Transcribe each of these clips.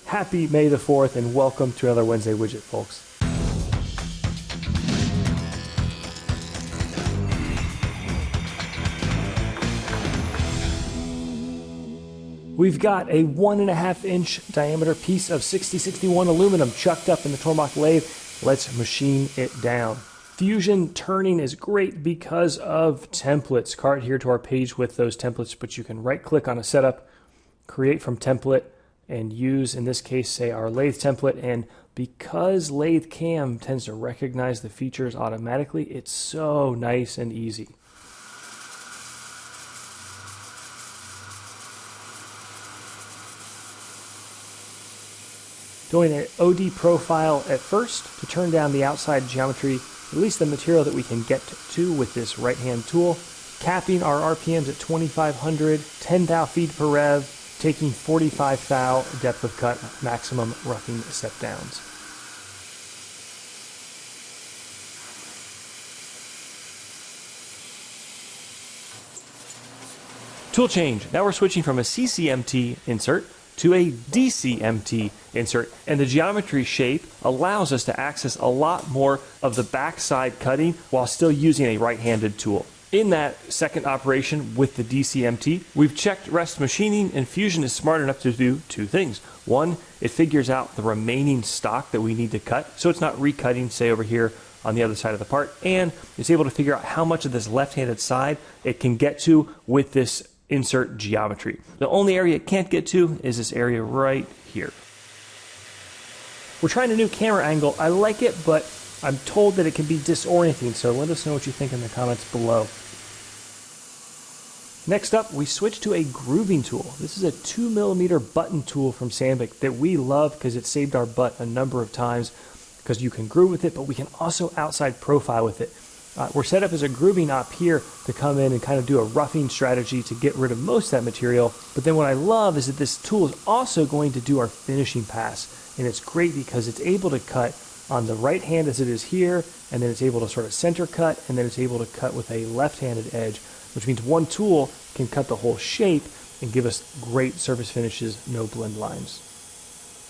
Happy May the 4th and welcome to another Wednesday Widget, folks. We've got a 1.5 inch diameter piece of 6061 aluminum chucked up in the Tormach lathe. Let's machine it down. Fusion turning is great because of templates. Card here to our page with those templates, but you can right click on a setup, create from template, and use, in this case, say our lathe template. And because lathe cam tends to recognize the features automatically, it's so nice and easy. Doing an OD profile at first to turn down the outside geometry, at least the material that we can get to with this right hand tool. Capping our RPMs at 2500, 10 thou feet per rev, taking 45 thou depth of cut, maximum roughing step downs. Tool change. Now we're switching from a CCMT insert to a DCMT insert, and the geometry shape allows us to access a lot more of the backside cutting while still using a right-handed tool. In that second operation with the DCMT, we've checked rest machining, and Fusion is smart enough to do two things. One, it figures out the remaining stock that we need to cut, so it's not recutting, say over here on the other side of the part, and it's able to figure out how much of this left-handed side it can get to with this insert geometry. The only area it can't get to is this area right here. We're trying a new camera angle. I like it, but I'm told that it can be disorienting, so let us know what you think in the comments below. Next up, we switch to a grooving tool. This is a 2mm button tool from Sandvik that we love because it saved our butt a number of times, because you can groove with it, but we can also outside profile with it. We're set up as a grooving op here to come in and kind of do a roughing strategy to get rid of most of that material. But then what I love is that this tool is also going to do our finishing pass. And it's great because it's able to cut on the right hand as it is here, and then it's able to sort of center cut, and then it's able to cut with a left-handed edge, which means one tool can cut the whole shape and give us great surface finishes, no blend lines.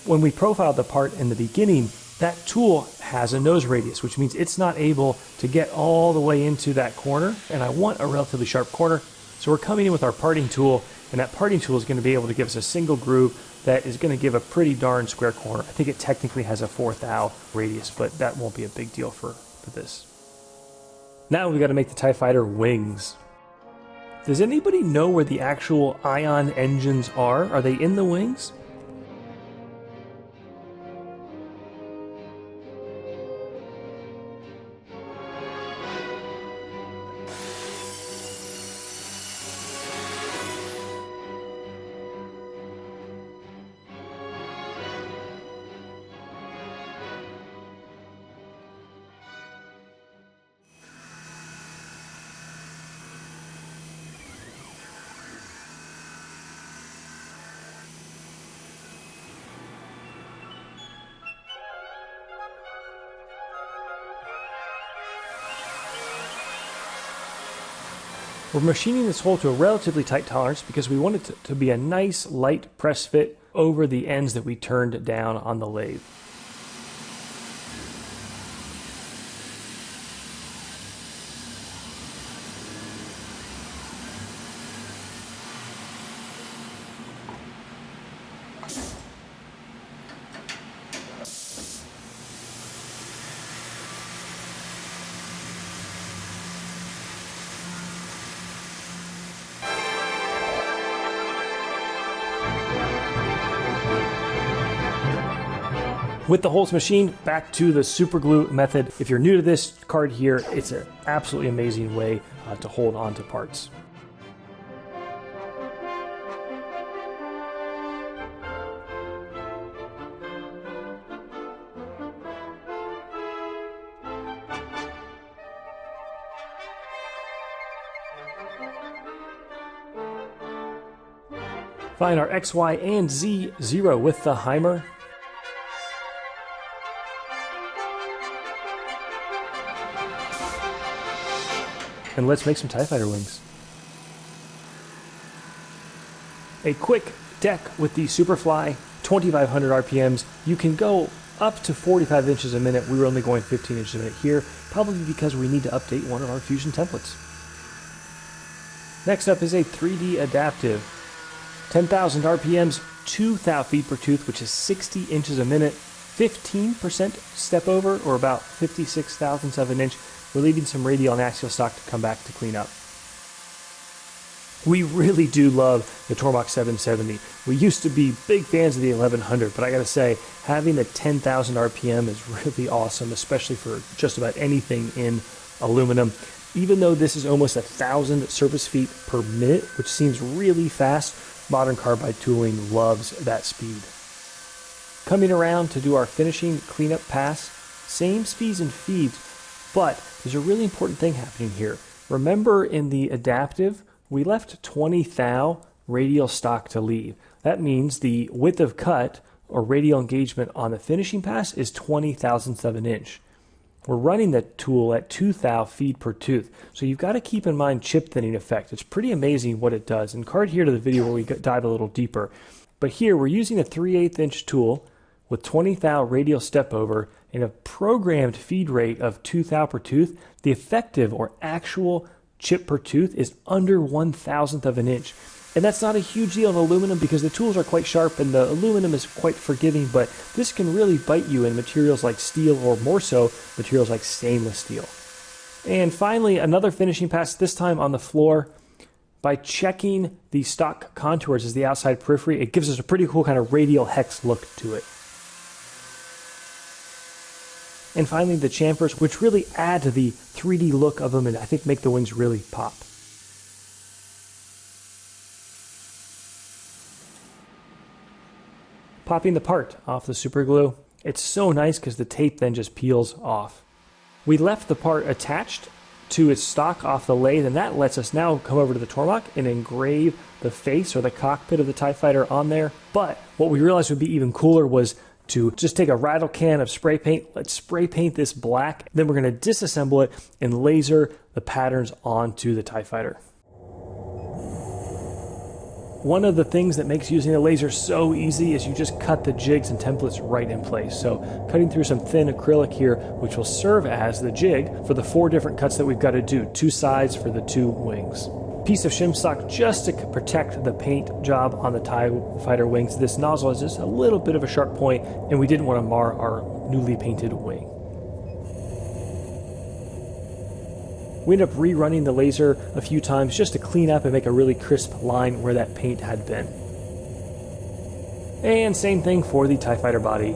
When we profiled the part in the beginning, that tool has a nose radius, which means it's not able to get all the way into that corner, and I want a relatively sharp corner. So we're coming in with our parting tool, and that parting tool is going to be able to give us a single groove that is going to give a pretty darn square corner. I think it technically has a 4 thou radius, but that won't be a big deal for this. Now we've got to make the TIE Fighter wings. Does anybody know where the actual ion engines are? Are they in the wings? We're machining this hole to a relatively tight tolerance because we want it to be a nice light press fit over the ends that we turned down on the lathe. With the Holst machine, back to the Superglue method. If you're new to this card here, it's an absolutely amazing way to hold on to parts. Find our X, Y, and Z 0 with the Heimer. And let's make some TIE Fighter wings. A quick deck with the Superfly 2500 RPMs. You can go up to 45 inches a minute. We were only going 15 inches a minute here, probably because we need to update one of our Fusion templates. Next up is a 3D adaptive. 10,000 RPMs, 2,000 feet per tooth, which is 60 inches a minute, 15% step over, or about 56 thousandths of an inch. We're leaving some radial and axial stock to come back to clean up. We really do love the Tormach 770. We used to be big fans of the 1100, but I gotta say, having the 10,000 RPM is really awesome, especially for just about anything in aluminum. Even though this is almost 1,000 surface feet per minute, which seems really fast, modern carbide tooling loves that speed. Coming around to do our finishing cleanup pass, same speeds and feeds, but there's a really important thing happening here. Remember in the adaptive, we left 20 thou radial stock to leave. That means the width of cut or radial engagement on the finishing pass is 20 thousandths of an inch. We're running the tool at 2 thou feet per tooth. So you've got to keep in mind chip thinning effect. It's pretty amazing what it does. And card here to the video where we dive a little deeper. But here we're using a 3/8 inch tool with 20 thou radial step over and a programmed feed rate of 2 thou per tooth. The effective or actual chip per tooth is under 1,000th of an inch. And that's not a huge deal in aluminum because the tools are quite sharp and the aluminum is quite forgiving, but this can really bite you in materials like steel, or more so materials like stainless steel. And finally, another finishing pass, this time on the floor. By checking the stock contours as the outside periphery, it gives us a pretty cool kind of radial hex look to it. And finally, the chamfers, which really add to the 3D look of them and I think make the wings really pop. Popping the part off the super glue. It's so nice because the tape then just peels off. We left the part attached to its stock off the lathe, and that lets us now come over to the Tormach and engrave the face or the cockpit of the TIE Fighter on there. But what we realized would be even cooler was to just take a rattle can of spray paint. Let's spray paint this black. Then we're going to disassemble it and laser the patterns onto the TIE Fighter. One of the things that makes using a laser so easy is you just cut the jigs and templates right in place. So cutting through some thin acrylic here, which will serve as the jig for the 4 different cuts that we've got to do, 2 sides for the 2 wings. Piece of shim stock just to protect the paint job on the TIE Fighter wings. This nozzle has just a little bit of a sharp point, and we didn't want to mar our newly painted wing. We ended up rerunning the laser a few times just to clean up and make a really crisp line where that paint had been. And same thing for the TIE Fighter body.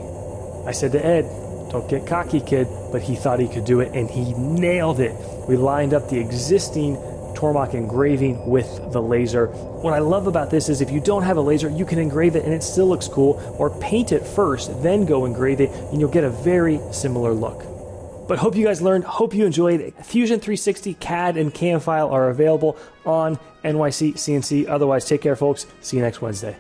I said to Ed, don't get cocky, kid, but he thought he could do it, and he nailed it. We lined up the existing Tormach engraving with the laser. What I love about this is if you don't have a laser, you can engrave it and it still looks cool, or paint it first, then go engrave it, and you'll get a very similar look. But hope you guys learned, hope you enjoyed. Fusion 360 CAD and CAM file are available on NYC CNC. Otherwise, take care, folks. See you next Wednesday.